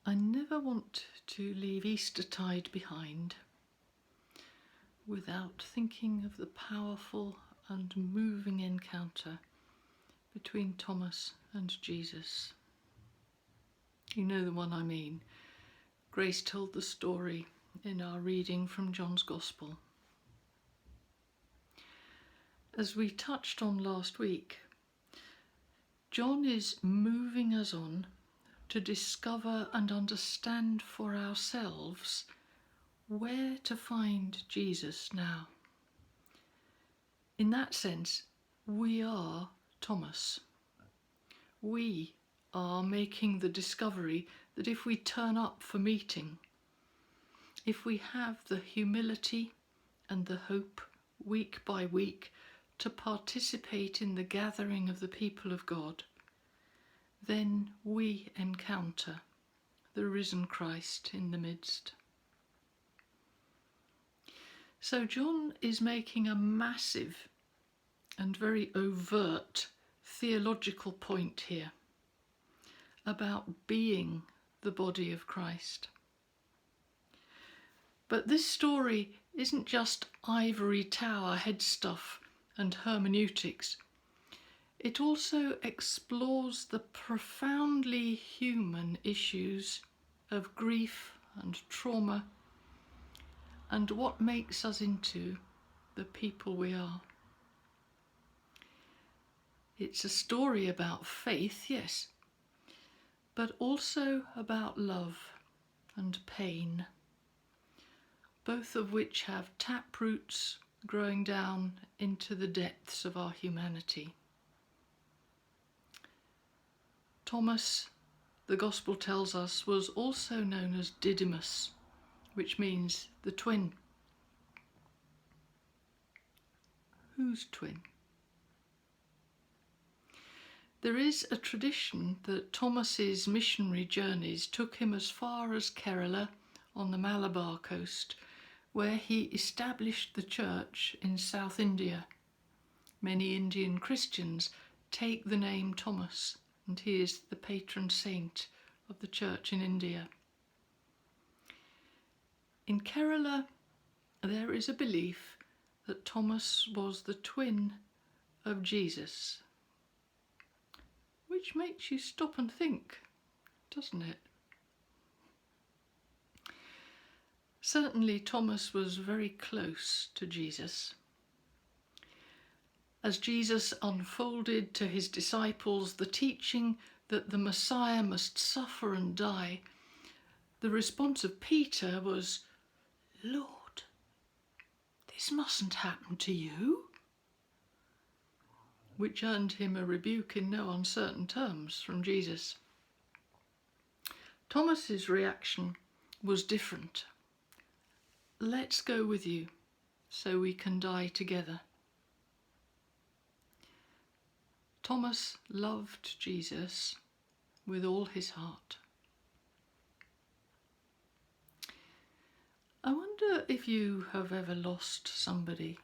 I never want to leave Eastertide behind without thinking of the powerful and moving encounter between Thomas and Jesus. You know the one I mean. Grace told the story in our reading from John's Gospel. As we touched on last week, John is moving us on to discover and understand for ourselves where to find Jesus now. In that sense, we are Thomas. We are making the discovery that if we turn up for meeting, if we have the humility and the hope week by week to participate in the gathering of the people of God, then we encounter the risen Christ in the midst. So John is making a massive and very overt theological point here about being the body of Christ. But this story isn't just ivory tower head stuff and hermeneutics. It also explores the profoundly human issues of grief and trauma and what makes us into the people we are. It's a story about faith, yes, but also about love and pain, both of which have tap roots growing down into the depths of our humanity. Thomas, the Gospel tells us, was also known as Didymus, which means the twin. Whose twin? There is a tradition that Thomas's missionary journeys took him as far as Kerala on the Malabar coast, where he established the church in South India. Many Indian Christians take the name Thomas, and he is the patron saint of the church in India. In Kerala, there is a belief that Thomas was the twin of Jesus, which makes you stop and think, doesn't it? Certainly Thomas was very close to Jesus. As Jesus unfolded to his disciples the teaching that the Messiah must suffer and die, the response of Peter was, "Lord, this mustn't happen to you," which earned him a rebuke in no uncertain terms from Jesus. Thomas's reaction was different. "Let's go with you so we can die together." Thomas loved Jesus with all his heart. I wonder if you have ever lost somebody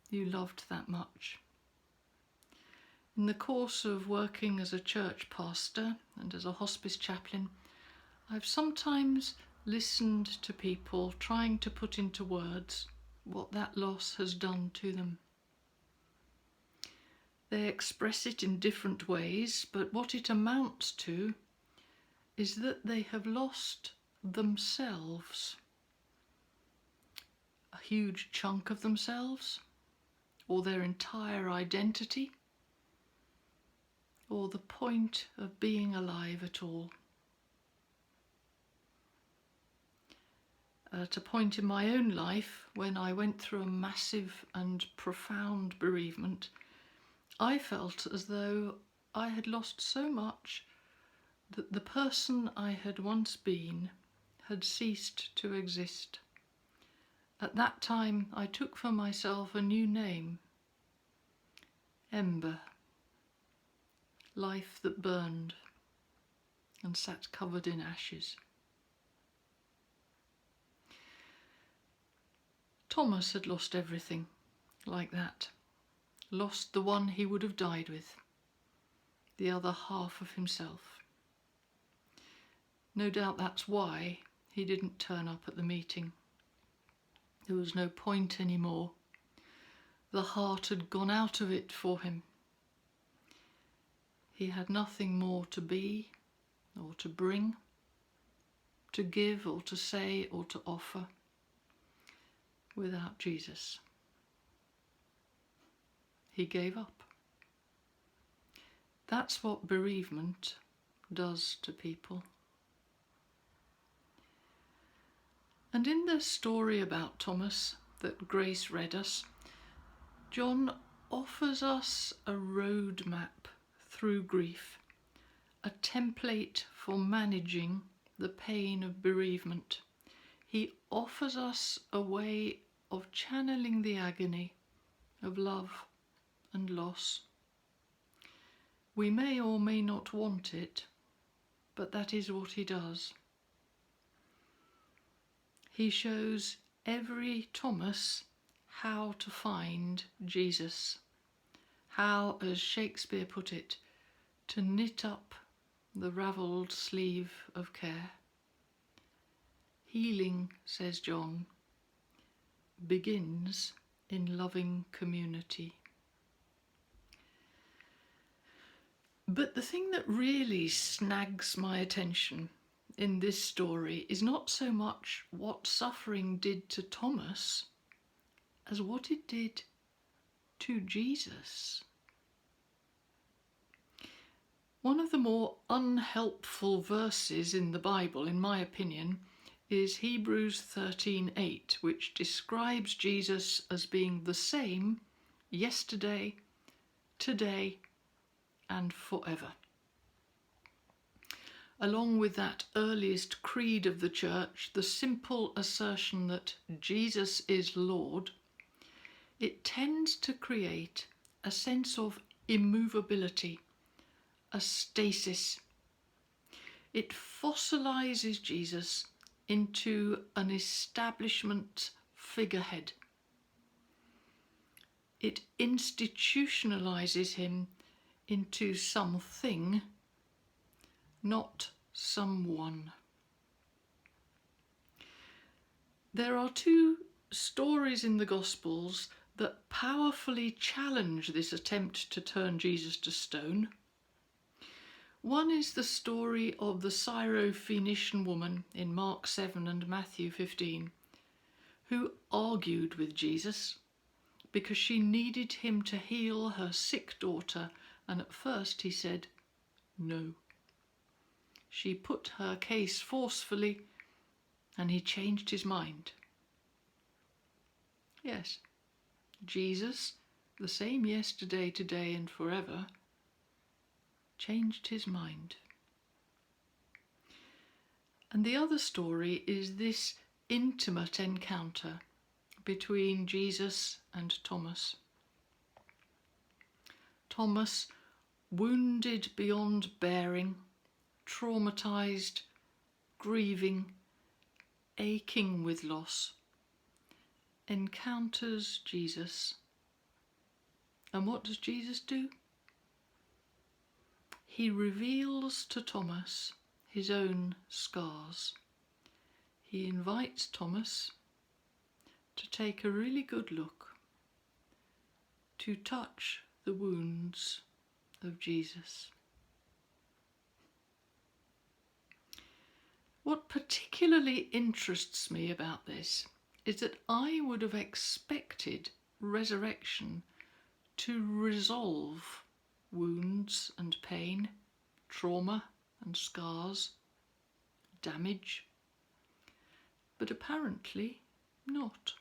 you loved that much. In the course of working as a church pastor and as a hospice chaplain, I've sometimes listened to people trying to put into words what that loss has done to them. They express it in different ways, but what it amounts to is that they have lost themselves. A huge chunk of themselves, or their entire identity, or the point of being alive at all. At a point in my own life when I went through a massive and profound bereavement, I felt as though I had lost so much that the person I had once been had ceased to exist. At that time, I took for myself a new name, Ember, life that burned and sat covered in ashes. Thomas had lost everything like that. Lost the one he would have died with, the other half of himself. No doubt that's why he didn't turn up at the meeting. There was no point anymore. The heart had gone out of it for him. He had nothing more to be or to bring, to give or to say or to offer without Jesus. He gave up. That's what bereavement does to people. And in the story about Thomas that Grace read us, John offers us a roadmap through grief, a template for managing the pain of bereavement. He offers us a way of channeling the agony of love and loss. We may or may not want it, but that is what he does. He shows every Thomas how to find Jesus, how, as Shakespeare put it, to knit up the ravelled sleeve of care. Healing, says John, begins in loving community. But the thing that really snags my attention in this story is not so much what suffering did to Thomas as what it did to Jesus. One of the more unhelpful verses in the Bible, in my opinion, is Hebrews 13:8, which describes Jesus as being the same yesterday, today, and forever. Along with that earliest creed of the church, the simple assertion that Jesus is Lord, it tends to create a sense of immovability, a stasis. It fossilizes Jesus into an establishment figurehead. It institutionalizes him into something, not someone. There are two stories in the Gospels that powerfully challenge this attempt to turn Jesus to stone. One is the story of the Syrophoenician woman in Mark 7 and Matthew 15, who argued with Jesus because she needed him to heal her sick daughter, and at first he said no. She put her case forcefully, and he changed his mind. Yes, Jesus, the same yesterday, today, and forever, changed his mind. And the other story is this intimate encounter between Jesus and Thomas. Thomas, wounded beyond bearing, traumatized, grieving, aching with loss, encounters Jesus. And what does Jesus do? He reveals to Thomas his own scars. He invites Thomas to take a really good look, to touch the wounds of Jesus. What particularly interests me about this is that I would have expected resurrection to resolve wounds and pain, trauma and scars, damage, but apparently not.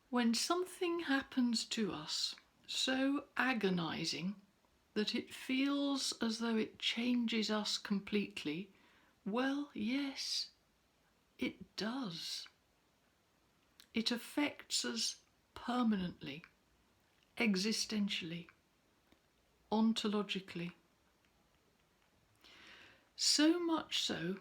When something happens to us so agonizing that it feels as though it changes us completely, well, yes, it does. It affects us permanently, existentially, ontologically. So much so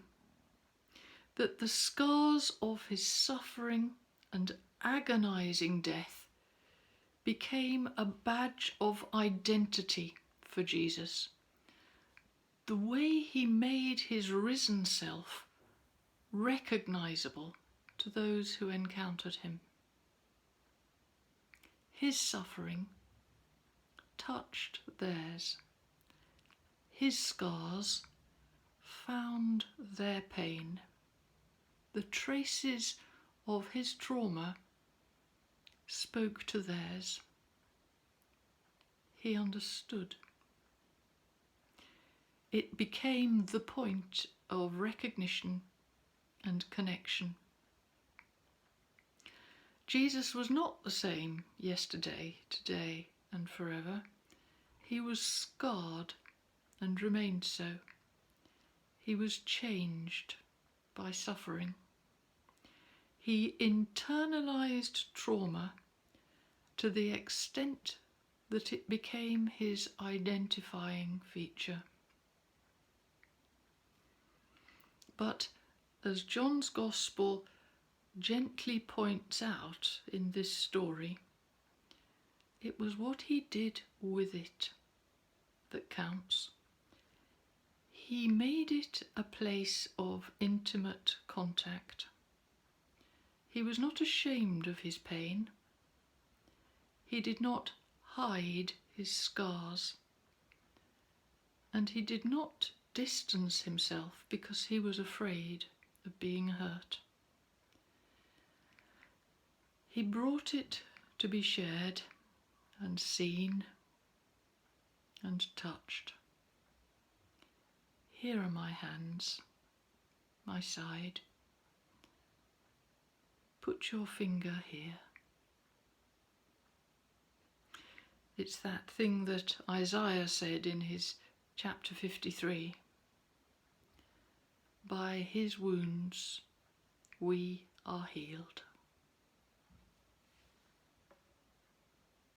that the scars of his suffering and agonizing death became a badge of identity for Jesus. the way he made his risen self recognizable to those who encountered him. His suffering touched theirs. His scars found their pain. The traces of his trauma spoke to theirs. He understood. It became the point of recognition and connection. Jesus was not the same yesterday, today, and forever. He was scarred and remained so. He was changed by suffering. He internalized trauma to the extent that it became his identifying feature. But as John's Gospel gently points out in this story, it was what he did with it that counts. He made it a place of intimate contact. He was not ashamed of his pain. He did not hide his scars. And he did not distance himself because he was afraid of being hurt. He brought it to be shared and seen and touched. Here are my hands, my side. Put your finger here. It's that thing that Isaiah said in his chapter 53. By his wounds we are healed.